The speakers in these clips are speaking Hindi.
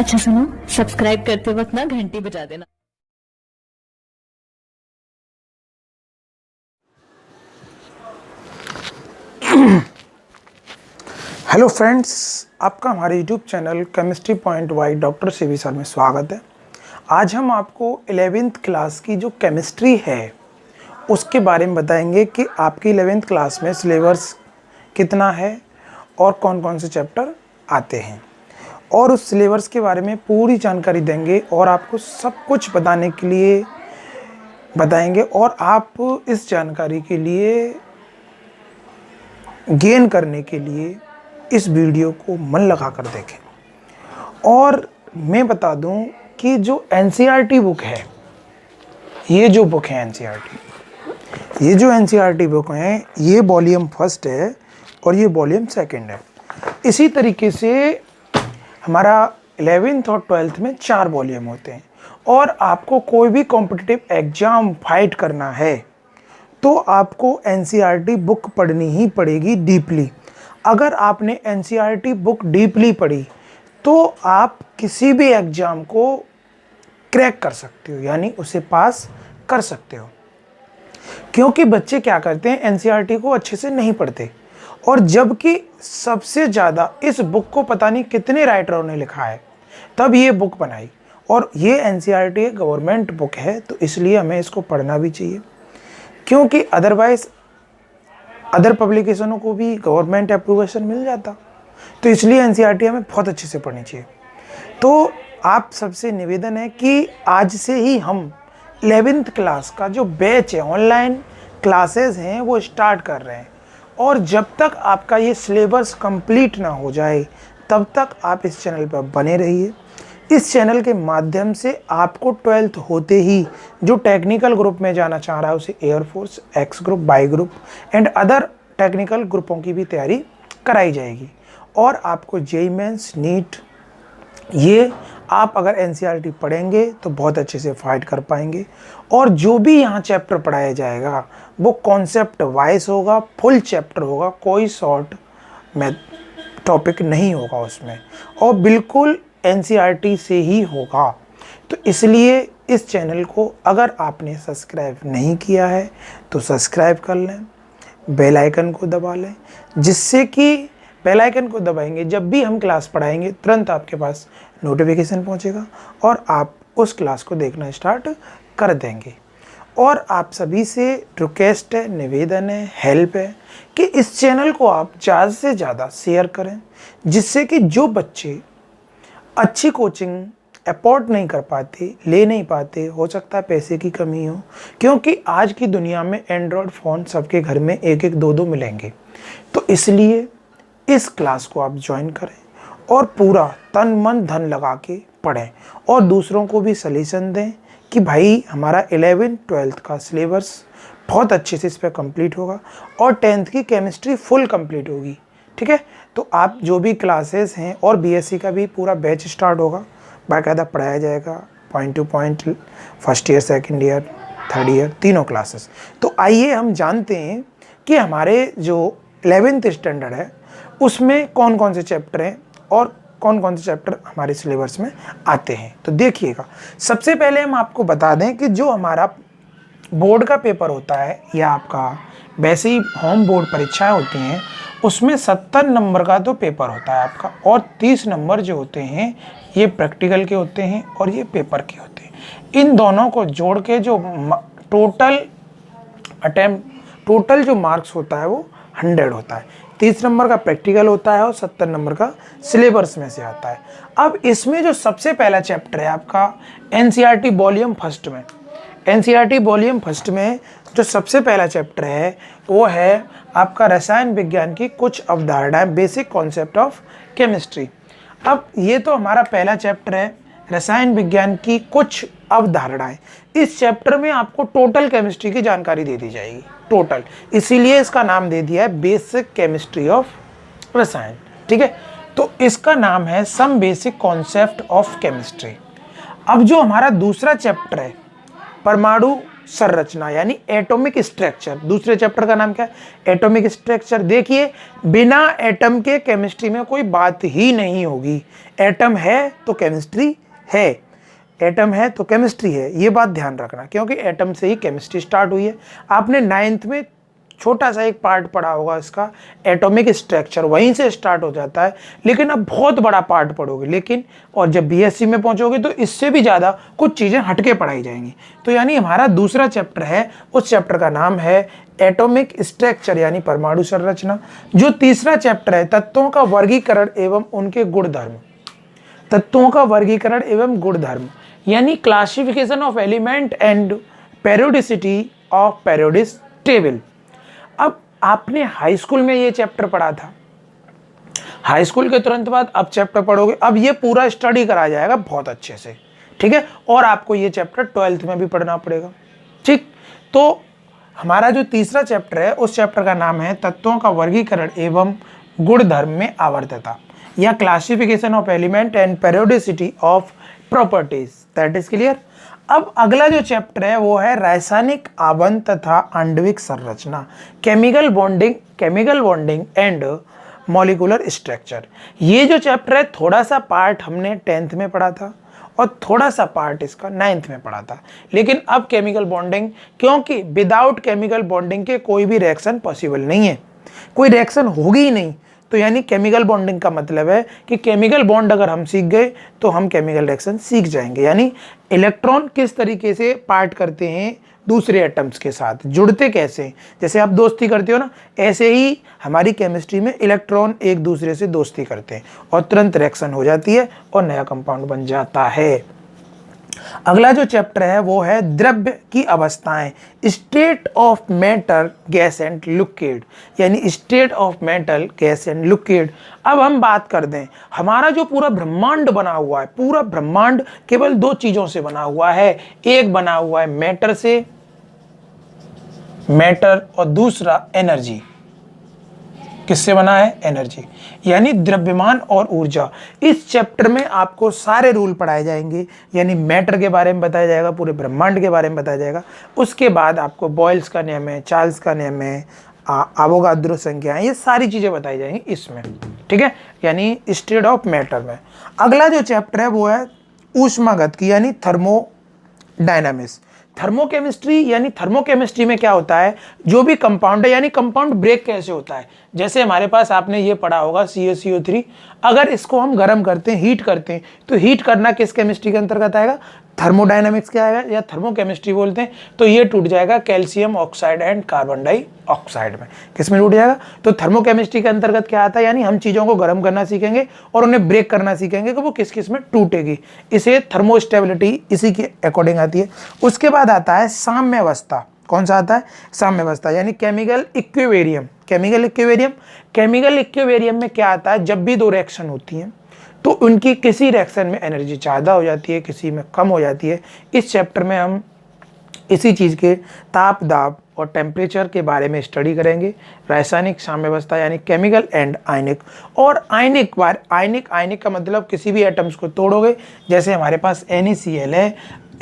अच्छा सुनो, सब्सक्राइब करते वक्त ना घंटी बजा देना। हेलो फ्रेंड्स, आपका हमारे YouTube channel chemistry point by doctor CV sir में स्वागत है। आज हम आपको 11th क्लास की जो केमिस्ट्री है उसके बारे में बताएंगे कि आपकी 11th क्लास में सिलेबस कितना है और कौन कौन से चैप्टर आते हैं, और उस सिलेबस के बारे में पूरी जानकारी देंगे और आपको सब कुछ बताने के लिए बताएंगे, और आप इस जानकारी के लिए गेन करने के लिए इस वीडियो को मन लगा कर देखें। और मैं बता दूं कि जो एनसीईआरटी बुक है, ये जो बुक है ये जो एनसीईआरटी बुक है, ये वॉल्यूम फर्स्ट है और ये वॉल्यूम सेकंड है। इसी तरीके से हमारा 11th और 12th में 4 वॉल्यूम होते हैं, और आपको कोई भी कॉम्पिटिटिव एग्जाम फाइट करना है तो आपको एनसीईआरटी बुक पढ़नी ही पड़ेगी डीपली। अगर आपने एनसीईआरटी बुक डीपली पढ़ी तो आप किसी भी एग्ज़ाम को क्रैक कर सकते हो, यानी उसे पास कर सकते हो। क्योंकि बच्चे क्या करते हैं, एनसीईआरटी को अच्छे से नहीं पढ़ते, और जबकि सबसे ज़्यादा इस बुक को पता नहीं कितने राइटरों ने लिखा है, तब ये बुक बनाई। और ये एनसीईआरटी गवर्नमेंट बुक है, तो इसलिए हमें इसको पढ़ना भी चाहिए, क्योंकि अदरवाइज़ अदर पब्लिकेशनों को भी गवर्नमेंट अप्रूवेशन मिल जाता। तो इसलिए एनसीईआरटी हमें बहुत अच्छे से पढ़नी चाहिए। तो आप सबसे निवेदन है कि आज से ही हम 11th क्लास का जो बैच है, ऑनलाइन क्लासेस हैं, वो स्टार्ट कर रहे हैं, और जब तक आपका ये सिलेबस कंप्लीट ना हो जाए तब तक आप इस चैनल पर बने रहिए। इस चैनल के माध्यम से आपको 12th होते ही जो टेक्निकल ग्रुप में जाना चाह रहा है उसे air force, X group, Y group and other technical ग्रुपों की भी तैयारी कराई जाएगी। और आपको जेईई मेंस, नीट, ये आप अगर एनसीईआरटी पढ़ेंगे तो बहुत अच्छे से फाइट कर पाएंगे। और जो भी यहाँ चैप्टर पढ़ाया जाएगा वो कॉन्सेप्ट वाइज होगा, फुल चैप्टर होगा, कोई शॉर्ट में टॉपिक नहीं होगा उसमें, और बिल्कुल एनसीईआरटी से ही होगा। तो इसलिए इस चैनल को अगर आपने सब्सक्राइब नहीं किया है तो सब्सक्राइब कर लें, बेल आइकन को दबा लें, जिससे कि बेल आइकन को दबाएंगे जब भी हम क्लास पढ़ाएंगे तुरंत आपके पास नोटिफिकेशन पहुंचेगा और आप उस क्लास को देखना स्टार्ट कर देंगे। और आप सभी से रिक्वेस्ट है, निवेदन है, हेल्प है कि इस चैनल को आप ज़्यादा से ज़्यादा शेयर करें, जिससे कि जो बच्चे अच्छी कोचिंग अफोर्ड नहीं कर पाते, ले नहीं पाते, हो सकता है पैसे की कमी हो, क्योंकि आज की दुनिया में एंड्रॉयड फ़ोन सबके घर में एक एक दो दो मिलेंगे। तो इसलिए इस क्लास को आप ज्वाइन करें और पूरा तन मन धन लगा के पढ़ें, और दूसरों को भी सजेशन दें कि भाई हमारा 11th 12th का सिलेबस बहुत अच्छे से इस पर कंप्लीट होगा, और 10th की केमिस्ट्री फुल कंप्लीट होगी। ठीक है, तो आप जो भी क्लासेस हैं, और बीएससी का भी पूरा बैच स्टार्ट होगा, बाकायदा पढ़ाया जाएगा point two point, first year, second year, third year, तीनों क्लासेस। तो आइए हम जानते हैं कि हमारे जो 11th स्टैंडर्ड है उसमें कौन कौन से चैप्टर हैं और कौन कौन से चैप्टर हमारे सिलेबस में आते हैं। तो देखिएगा, सबसे पहले हम आपको बता दें कि जो हमारा बोर्ड का पेपर होता है, या आपका वैसे ही होम बोर्ड परीक्षाएं होती हैं, उसमें 70 नंबर का तो पेपर होता है आपका, और 30 नंबर जो होते हैं ये प्रैक्टिकल के होते हैं और ये पेपर के होते हैं। इन दोनों को जोड़ के जो टोटल जो मार्क्स होता है वो 100 होता है। 30 नंबर का प्रैक्टिकल होता है और 70 नंबर का सिलेबस में से आता है। अब इसमें जो सबसे पहला चैप्टर है आपका एनसीईआरटी वॉल्यूम फर्स्ट में, एनसीईआरटी वॉल्यूम फर्स्ट में जो सबसे पहला चैप्टर है वो है आपका रसायन विज्ञान की कुछ अवधारणाएं, बेसिक कॉन्सेप्ट ऑफ केमिस्ट्री। अब ये तो हमारा पहला चैप्टर है, रसायन विज्ञान की कुछ अवधारणाएं। इस चैप्टर में आपको टोटल केमिस्ट्री की जानकारी दे दी जाएगी, टोटल, इसीलिए इसका नाम दे दिया है बेसिक केमिस्ट्री ऑफ रसायन। ठीक है, तो इसका नाम है some basic concept of chemistry. अब जो हमारा दूसरा चैप्टर है परमाणु संरचना यानी एटॉमिक स्ट्रक्चर। दूसरे चैप्टर का नाम क्या है? Atomic structure. देखिए, बिना एटम के केमिस्ट्री में कोई बात ही नहीं होगी। एटम है तो केमिस्ट्री है, एटम है तो केमिस्ट्री है, ये बात ध्यान रखना, क्योंकि एटम से ही केमिस्ट्री स्टार्ट हुई है। आपने 9th में छोटा सा एक पार्ट पढ़ा होगा इसका, एटॉमिक स्ट्रक्चर, वहीं से स्टार्ट हो जाता है, लेकिन अब बहुत बड़ा पार्ट पढ़ोगे। लेकिन और जब बीएससी में पहुंचोगे तो इससे भी ज़्यादा कुछ चीज़ें हटके पढ़ाई जाएंगी। तो यानी हमारा दूसरा चैप्टर है, उस चैप्टर का नाम है एटॉमिक स्ट्रक्चर यानी परमाणु संरचना। जो तीसरा चैप्टर है, तत्वों का वर्गीकरण एवं उनके गुणधर्म। तत्वों का वर्गीकरण एवं गुणधर्म यानी classification of element and periodicity of periodic table. अब आपने हाई स्कूल में ये चैप्टर पढ़ा था, हाई स्कूल के तुरंत बाद अब चैप्टर पढ़ोगे, अब ये पूरा स्टडी कराया जाएगा बहुत अच्छे से, ठीक है। और आपको ये चैप्टर 12th में भी पढ़ना पड़ेगा, ठीक। तो हमारा जो तीसरा चैप्टर है, उस चैप्टर का नाम है तत्वों का वर्गीकरण एवं गुणधर्म में आवर्तता या classification of element and periodicity of properties. That is clear. अब अगला जो चैप्टर है वो है रासायनिक आबंध तथा आणविक संरचना, chemical bonding and molecular structure. ये जो चैप्टर है, थोड़ा सा पार्ट हमने 10th में पढ़ा था और थोड़ा सा पार्ट इसका 9th में पढ़ा था। लेकिन अब केमिकल बॉन्डिंग, क्योंकि विदाउट केमिकल बॉन्डिंग के कोई भी रिएक्शन पॉसिबल नहीं है, कोई रिएक्शन होगी ही नहीं। तो यानी केमिकल बॉन्डिंग का मतलब है कि केमिकल बॉन्ड अगर हम सीख गए तो हम केमिकल रिएक्शन सीख जाएंगे। यानी इलेक्ट्रॉन किस तरीके से पार्ट करते हैं दूसरे एटम्स के साथ, जुड़ते कैसे, जैसे आप दोस्ती करते हो ना, ऐसे ही हमारी केमिस्ट्री में इलेक्ट्रॉन एक दूसरे से दोस्ती करते हैं और तुरंत रिएक्शन हो जाती है और नया कंपाउंड बन जाता है। अगला जो चैप्टर है वो है द्रव्य की अवस्थाएं, state of matter gas and liquid यानी state of metal gas and liquid. अब हम बात कर दें, हमारा जो पूरा ब्रह्मांड बना हुआ है, पूरा ब्रह्मांड केवल 2 चीजों से बना हुआ है। एक बना हुआ है मैटर से, मैटर, और दूसरा एनर्जी। किससे बना है? एनर्जी, यानी द्रव्यमान और ऊर्जा। इस चैप्टर में आपको सारे रूल पढ़ाए जाएंगे, यानी मैटर के बारे में बताया जाएगा, पूरे ब्रह्मांड के बारे में बताया जाएगा। उसके बाद आपको बॉयल्स का नियम है, चार्ल्स का नियम है, अवोगाद्रो संख्या है, ये सारी चीजें बताई जाएंगी इसमें, ठीक है, यानी स्टेट ऑफ मैटर में। अगला जो चैप्टर है वो है ऊष्मागतिकी यानी थर्मोडायनामिक्स। थर्मोकेमिस्ट्री यानी थर्मोकेमिस्ट्री में क्या होता है, जो भी कंपाउंड है, यानी कंपाउंड ब्रेक कैसे होता है। जैसे हमारे पास आपने ये पढ़ा होगा CaCO3, अगर इसको हम गर्म करते हैं, हीट करते हैं, तो हीट करना किस केमिस्ट्री के अंतर्गत आएगा? थर्मोडायनामिक्स के आएगा या थर्मोकेमिस्ट्री बोलते हैं। तो ये टूट जाएगा calcium oxide and carbon dioxide में। किस में टूट जाएगा? तो थर्मोकेमिस्ट्री के अंतर्गत क्या आता है, यानी हम चीज़ों को गर्म करना सीखेंगे और उन्हें ब्रेक करना सीखेंगे कि वो किस किस में टूटेगी। इसे थर्मोस्टेबिलिटी इसी के अकॉर्डिंग आती है। उसके बाद आता है साम्य अवस्था। कौन सा आता है? साम्य अवस्था यानी केमिकल इक्विवेरियम। केमिकल इक्विवेरियम में क्या आता है, जब भी 2 रिएक्शन होती हैं तो उनकी किसी रिएक्शन में एनर्जी ज़्यादा हो जाती है, किसी में कम हो जाती है। इस चैप्टर में हम इसी चीज़ के ताप, दाब और टेम्परेचर के बारे में स्टडी करेंगे। रासायनिक साम्यावस्था यानी केमिकल एंड आयनिक। और आयनिक का मतलब किसी भी एटम्स को तोड़ोगे, जैसे हमारे पास NaCl है,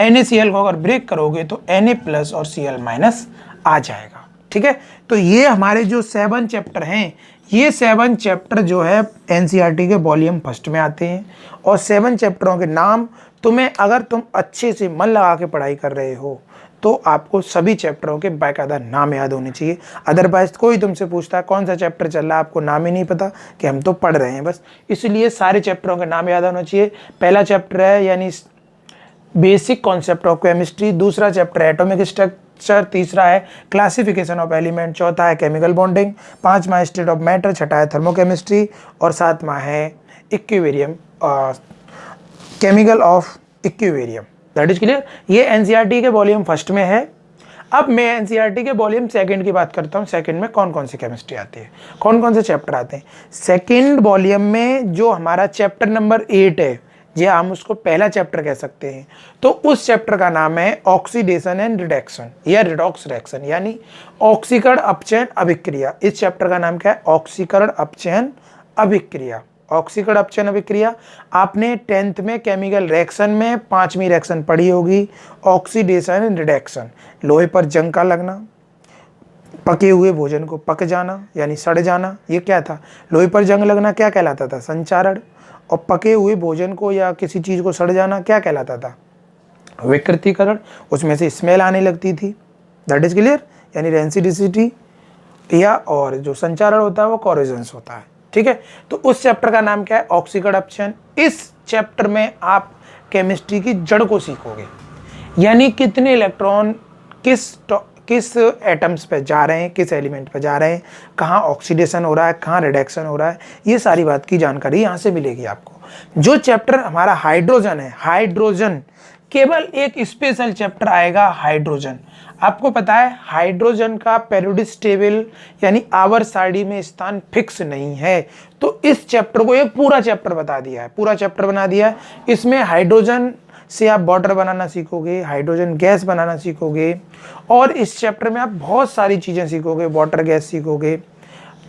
NaCl को अगर ब्रेक करोगे तो Na+ और Cl- आ जाएगा, ठीक है। तो ये हमारे जो 7 चैप्टर हैं, ये 7 चैप्टर जो है NCERT के वॉल्यूम 1 में आते हैं। और 7 चैप्टरों के नाम तुम्हें, अगर तुम अच्छे से मन लगा के पढ़ाई कर रहे हो तो आपको सभी चैप्टरों के बाकायदा नाम याद होने चाहिए। अदरवाइज कोई तुमसे पूछता है कौन सा चैप्टर चल रहा है, आपको नाम ही नहीं पता कि हम तो पढ़ रहे हैं बस। इसलिए सारे चैप्टरों के नाम याद होना चाहिए। पहला चैप्टर है यानी बेसिक कॉन्सेप्ट ऑफ केमिस्ट्री, दूसरा चैप्टर है एटॉमिक स्ट्रक्चर, तीसरा है क्लासिफिकेशन ऑफ एलिमेंट, चौथा है केमिकल बॉन्डिंग, 5वां स्टेट ऑफ मैटर, छठा है थर्मोकेमिस्ट्री और 7वां है equilibrium, chemical of equilibrium. That is clear. ये NCERT के वॉल्यूम 1 में है। अब मैं NCERT के वॉल्यूम 2 की बात करता हूँ। 2 में कौन कौन सी केमिस्ट्री आती है, कौन कौन से चैप्टर आते हैं। 2 वॉल्यूम में जो हमारा चैप्टर नंबर 8 है, या हम उसको पहला चैप्टर कह सकते हैं, तो उस चैप्टर का नाम है ऑक्सीडेशन एंड रिडक्शन या रिडॉक्स रिएक्शन यानी ऑक्सीकरण अपचयन अभिक्रिया। इस चैप्टर का नाम क्या है? ऑक्सीकरण अपचयन अभिक्रिया, ऑक्सीकरण अभिक्रिया आपने 10th में केमिकल रिएक्शन में 5वीं रिएक्शन पढ़ी होगी, ऑक्सीडेशन एंड रिडक्शन। लोहे पर जंग का लगना, पके हुए भोजन को पक जाना यानी सड़ जाना, ये क्या था? लोहे पर जंग लगना क्या कहलाता था? संचारण। और पके हुए भोजन को या किसी चीज़ को सड़ जाना क्या कहलाता था? विकृतीकरण। उसमें से स्मेल आने लगती थी, दैट इज क्लियर, यानी रेंसिडिसिटी। या और जो संचारण होता है वो कॉरोजन्स होता है, ठीक है। तो उस चैप्टर का नाम क्या है? ऑक्सीकरण। इस चैप्टर में आप केमिस्ट्री की जड़ को सीखोगे, यानी कितने इलेक्ट्रॉन किस एटम्स पे जा रहे हैं, किस एलिमेंट पे जा रहे हैं, कहाँ ऑक्सीडेशन हो रहा है, कहाँ रिडक्शन हो रहा है, ये सारी बात की जानकारी यहाँ से मिलेगी आपको। जो चैप्टर हमारा हाइड्रोजन है, हाइड्रोजन केवल एक स्पेशल चैप्टर आएगा हाइड्रोजन। आपको पता है हाइड्रोजन का पेरियोडिक टेबल यानी आवर्त सारणी में स्थान फिक्स नहीं है, तो इस चैप्टर को एक पूरा चैप्टर बता दिया है, पूरा चैप्टर बना दिया है। इसमें हाइड्रोजन से आप वाटर बनाना सीखोगे, हाइड्रोजन गैस बनाना सीखोगे, और इस चैप्टर में आप बहुत सारी चीज़ें सीखोगे, वाटर गैस सीखोगे,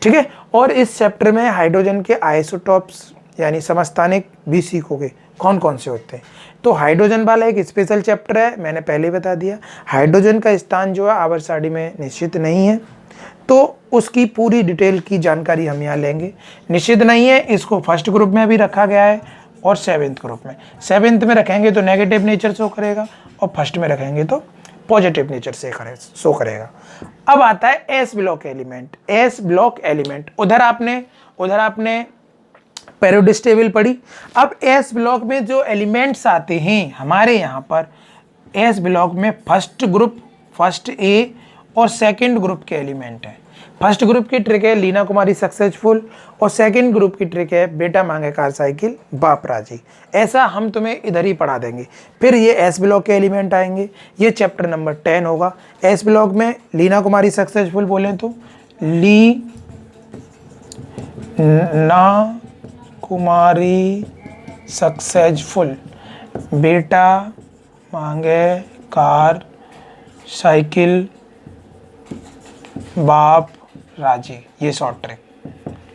ठीक है। और इस चैप्टर में हाइड्रोजन के आइसोटॉप्स यानी समस्थानिक भी सीखोगे, कौन कौन से होते हैं। तो हाइड्रोजन वाला एक स्पेशल चैप्टर है, मैंने पहले ही बता दिया। हाइड्रोजन का स्थान जो है आवर्त सारणी में निश्चित नहीं है, तो उसकी पूरी डिटेल की जानकारी हम यहाँ लेंगे। निश्चित नहीं है, इसको फर्स्ट ग्रुप में भी रखा गया है और 7th ग्रुप में। 7th में रखेंगे तो नेगेटिव नेचर शो करेगा और फर्स्ट में रखेंगे तो पॉजिटिव नेचर से शो करेगा। अब आता है S block element. S block element उधर आपने पेरियोडिक टेबल पढ़ी। अब एस ब्लॉक में जो एलिमेंट्स आते हैं हमारे यहाँ पर, एस ब्लॉक में फर्स्ट ग्रुप, फर्स्ट ए और सेकंड ग्रुप के एलिमेंट हैं। फर्स्ट ग्रुप की ट्रिक है लीना कुमारी सक्सेसफुल, और सेकंड ग्रुप की ट्रिक है बेटा मांगे कार साइकिल बाप राजी। ऐसा हम तुम्हें इधर ही पढ़ा देंगे। फिर ये एस ब्लॉक के एलिमेंट आएंगे, ये चैप्टर नंबर 10 होगा। एस ब्लॉक में लीना कुमारी सक्सेसफुल बोलें तो लीना कुमारी सक्सेसफुल, बेटा मांगे कार साइकिल बाप राजी, ये शॉर्ट ट्रिक,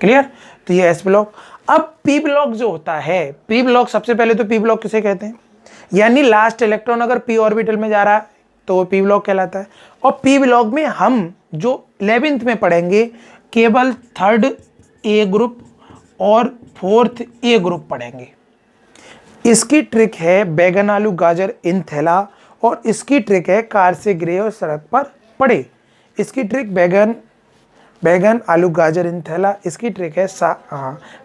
क्लियर। तो ये एस ब्लॉक। अब पी ब्लॉक जो होता है, पी ब्लॉक सबसे पहले तो पी ब्लॉक किसे कहते हैं, यानी लास्ट इलेक्ट्रॉन अगर पी ऑर्बिटल में जा रहा है तो वो पी ब्लॉक कहलाता है। और पी ब्लॉक में हम जो 11th में पढ़ेंगे केवल 3rd ए ग्रुप और 4th ए ग्रुप पढ़ेंगे। इसकी ट्रिक है बैगन आलू गाजर इन थैला, और इसकी ट्रिक है कार से गिरे और सड़क पर पड़े। इसकी ट्रिक बैगन आलू गाजर इन थैला, इसकी ट्रिक है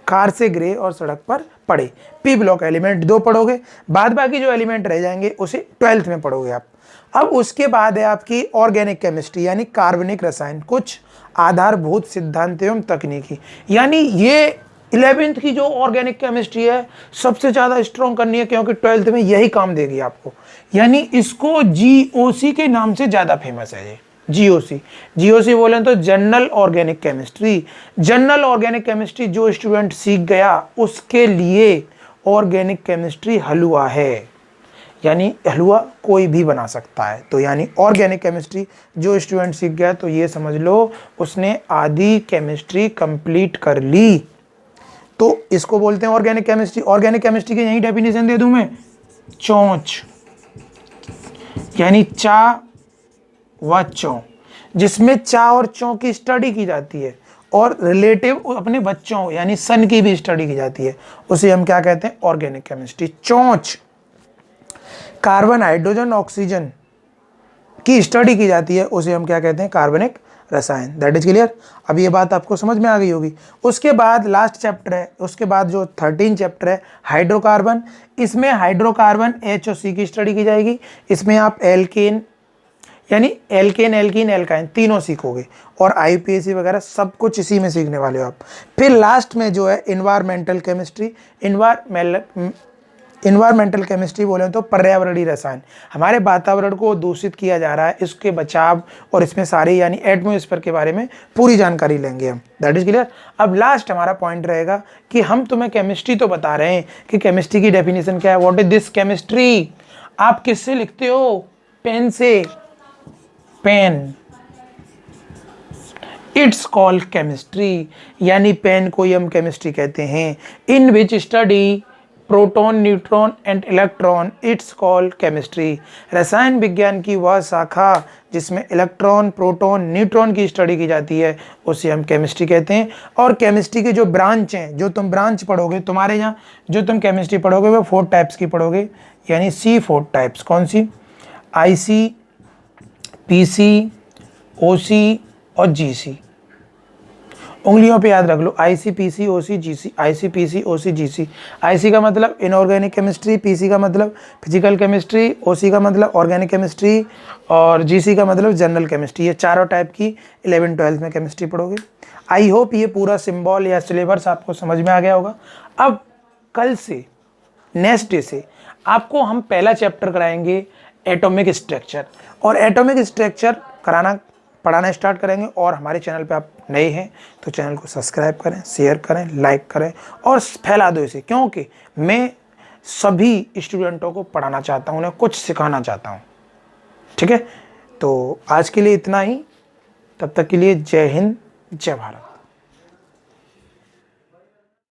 कार से गिरे और सड़क पर पड़े। पी ब्लॉक एलिमेंट 2 पढ़ोगे, बाद बाकी जो एलिमेंट रह जाएंगे उसे 12th में पढ़ोगे आप। अब उसके बाद है आपकी ऑर्गेनिक केमिस्ट्री यानी कार्बनिक रसायन, कुछ आधारभूत सिद्धांत एवं तकनीकी। यानी ये 11th की जो ऑर्गेनिक केमिस्ट्री है सबसे ज़्यादा स्ट्रॉन्ग करनी है, क्योंकि 12th में यही काम देगी आपको। यानी इसको GOC के नाम से ज़्यादा फेमस है ये, GOC बोलें तो general organic chemistry. General organic chemistry जो स्टूडेंट सीख गया उसके लिए ऑर्गेनिक केमिस्ट्री हलवा है, यानी हलवा कोई भी बना सकता है। तो यानी ऑर्गेनिक केमिस्ट्री जो स्टूडेंट सीख गया तो ये समझ लो उसने आधी केमिस्ट्री कंप्लीट कर ली, तो इसको बोलते हैं ऑर्गेनिक केमिस्ट्री। ऑर्गेनिक केमिस्ट्री की यही डेफिनेशन दे दूं मैं, चोंच यानी चा व चौ, जिसमें चा और चौ की स्टडी की जाती है और रिलेटिव अपने बच्चों यानी सन की भी स्टडी की जाती है, उसे हम क्या कहते हैं? Organic chemistry. चोंच कार्बन हाइड्रोजन ऑक्सीजन की स्टडी की जाती है, उसे हम क्या कहते हैं? कार्बनिक रसायन। That is clear. अब ये बात आपको समझ में आ गई होगी। उसके बाद लास्ट चैप्टर है, उसके बाद जो 13 चैप्टर है हाइड्रोकार्बन। इसमें हाइड्रोकार्बन H और C की स्टडी की जाएगी। इसमें आप एल्केन यानी एल्केन एल्कीन एल्काइन तीनों सीखोगे, और IUPAC वगैरह सब कुछ इसी में सीखने वाले हो आप। फिर लास्ट में जो है इन्वायरमेंटल केमिस्ट्री। इन्वायरमेंटल केमिस्ट्री बोले तो पर्यावरणीय रसायन, हमारे वातावरण को दूषित किया जा रहा है, इसके बचाव और इसमें सारे यानी एटमॉस्फेयर के बारे में पूरी जानकारी लेंगे हम। That is clear. अब लास्ट हमारा पॉइंट रहेगा कि हम तुम्हें केमिस्ट्री तो बता रहे हैं कि केमिस्ट्री की डेफिनेशन क्या है, व्हाट इज दिस केमिस्ट्री। आप किससे लिखते हो? पेन से। पेन। इट्स कॉल्ड केमिस्ट्री, यानी पेन को ही हम केमिस्ट्री कहते हैं। In which study proton, neutron and electron, it's called chemistry. रसायन विज्ञान की वह शाखा जिसमें इलेक्ट्रॉन, प्रोटॉन, न्यूट्रॉन की स्टडी की जाती है उसे हम केमिस्ट्री कहते हैं। और केमिस्ट्री के जो ब्रांच हैं, जो तुम ब्रांच पढ़ोगे, तुम्हारे यहाँ जो तुम केमिस्ट्री पढ़ोगे वो 4 टाइप्स की पढ़ोगे, यानी C4 टाइप्स। कौन सी? IC, PC, OC और GC। उंगलियों पे याद रख लो, IC, PC, OC, GC, IC, PC, OC, GC। IC का मतलब इनऑर्गेनिक केमिस्ट्री, PC का मतलब फिजिकल केमिस्ट्री, OC का मतलब ऑर्गेनिक केमिस्ट्री और GC का मतलब जनरल केमिस्ट्री। ये चारों टाइप की 11th-12th में केमिस्ट्री पढ़ोगे। आई होप ये पूरा सिंबल या सिलेबस आपको समझ में आ गया होगा। अब कल से, नेक्स्ट डे से आपको हम पहला चैप्टर कराएंगे एटॉमिक स्ट्रक्चर, और एटॉमिक स्ट्रक्चर पढ़ाना स्टार्ट करेंगे। और हमारे चैनल पे आप नए हैं तो चैनल को सब्सक्राइब करें, शेयर करें, लाइक करें और फैला दो इसे, क्योंकि मैं सभी स्टूडेंटों को पढ़ाना चाहता हूं, उन्हें कुछ सिखाना चाहता हूं। ठीक है, तो आज के लिए इतना ही। तब तक के लिए जय हिंद, जय भारत।